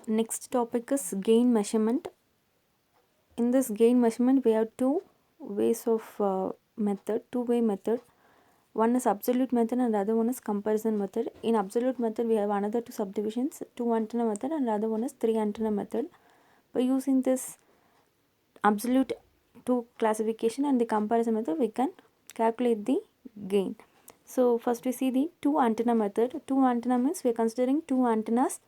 Next topic is gain measurement. In this gain measurement, we have two ways of two-way method. One is absolute method and the other one is comparison method. In absolute method, we have another two subdivisions, two antenna method and the other one is three antenna method. By using this absolute two classification and the comparison method, we can calculate the gain. So first we see the two antenna method. Two antenna means we are considering two antennas.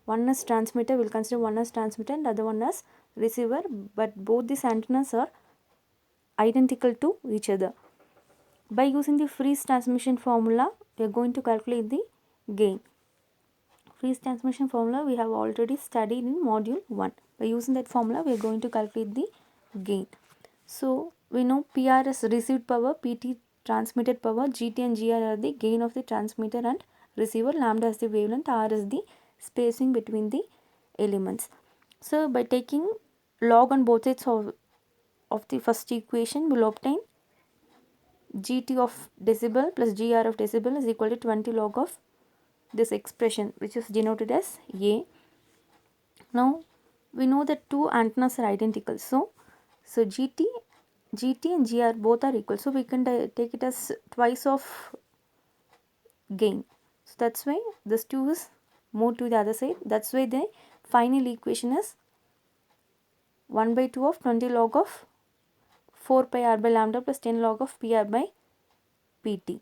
One is transmitter, we will consider one as transmitter and the other one as receiver, but both these antennas are identical to each other. By using the Friis transmission formula, we are going to calculate the gain. Friis transmission formula we have already studied in module 1. By using that formula, we are going to calculate the gain. So we know PR is received power, PT transmitted power, GT and GR are the gain of the transmitter and receiver, lambda is the wavelength, R is the spacing between the elements. So by taking log on both sides of the first equation, we will obtain GT of decibel plus GR of decibel is equal to 20 log of this expression, which is denoted as A. Now we know that two antennas are identical. So GT and GR both are equal. So we can take it as twice of gain. So that's why this 2 is moved to the other side. That's why the final equation is 1 by 2 of 20 log of 4 pi r by lambda plus 10 log of PR by PT.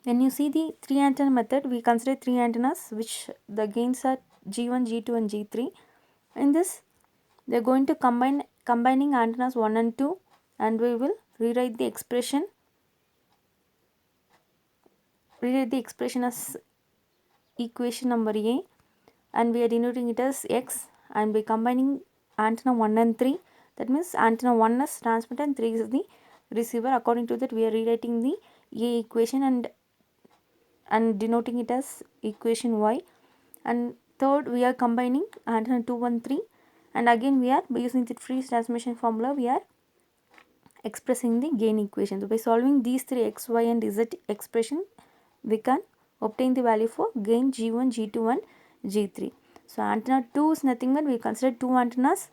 When you see the three antenna method, we consider three antennas which the gains are G1, G2 and G3. In this, they are going to combining antennas 1 and 2, and we will rewrite the expression as equation number A, and we are denoting it as X, and by combining antenna 1 and 3, that means antenna 1 is transmitter and 3 is the receiver. According to that, we are rewriting the A equation and denoting it as equation Y. And third, we are combining antenna 2 and 3, and again we are by using the Friis transmission formula, we are expressing the gain equation. So by solving these three X, Y and Z expression, we can obtain the value for gain G1, G2 and G3. So antenna 2 is nothing but we consider two antennas,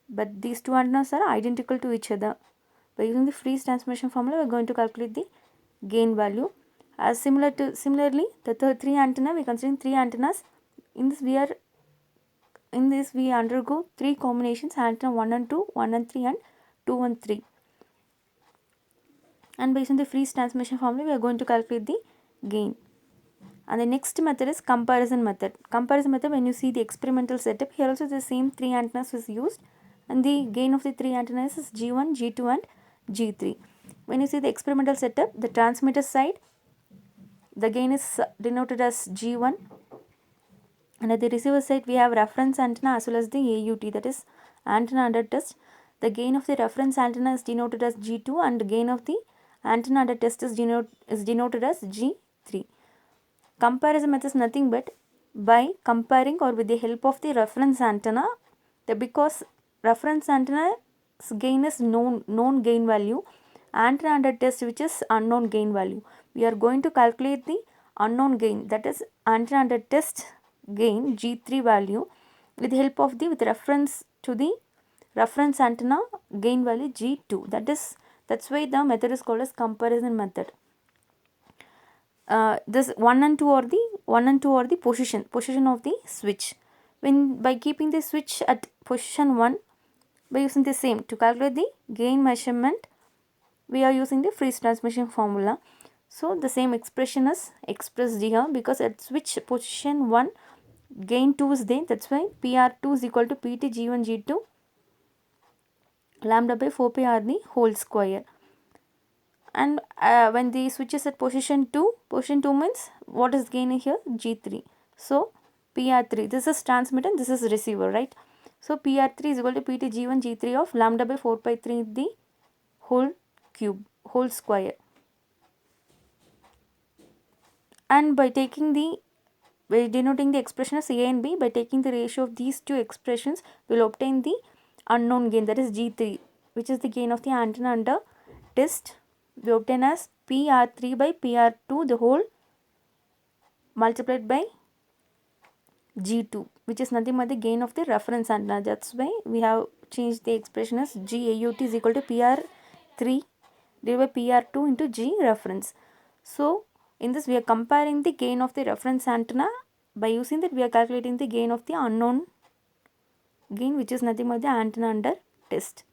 but these two antennas are identical to each other. By using the Friis transmission formula, we are going to calculate the gain value. As similarly, the three antenna, we are considering three antennas. In this we undergo three combinations, antenna 1 and 2, 1 and 3 and 2 and 3. And based on the Friis transmission formula, we are going to calculate the gain. And the next method is comparison method. Comparison method, when you see the experimental setup, here also the same three antennas is used, and the gain of the three antennas is G1, G2 and G3. When you see the experimental setup, the transmitter side, the gain is denoted as G1, and at the receiver side we have reference antenna as well as the AUT, that is antenna under test. The gain of the reference antenna is denoted as G2 and the gain of the antenna under test is denoted as G3. Comparison method is nothing but by comparing or with the help of the reference antenna, because reference antenna's gain is known gain value, antenna under test which is unknown gain value. We are going to calculate the unknown gain, that is antenna under test gain G3 value with help of with reference to the reference antenna gain value G2. That's why the method is called as comparison method. This 1 and 2 are the position of the switch. By keeping the switch at position 1, by using the same to calculate the gain measurement, we are using the Friis transmission formula. So the same expression is expressed here, because at switch position 1 gain 2 is there, that's why PR2 is equal to PT G1 G2 lambda by 4 pi r the whole square. And when the switch is at position 2 means what is gain here? G3. So PR3, this is transmitter, this is receiver, right? So PR3 is equal to PT G1 G3 of lambda by 4 pi 3 the whole square. And by denoting the expression as A and B, by taking the ratio of these two expressions, we will obtain the unknown gain, that is G3, which is the gain of the antenna under test. We obtain as PR3 by PR2 the whole multiplied by G2, which is nothing but the gain of the reference antenna. That's why we have changed the expression as GAUT is equal to PR3 divided by PR2 into G reference. So in this we are comparing the gain of the reference antenna. By using that we are calculating the gain of the unknown gain, which is nothing but the antenna under test.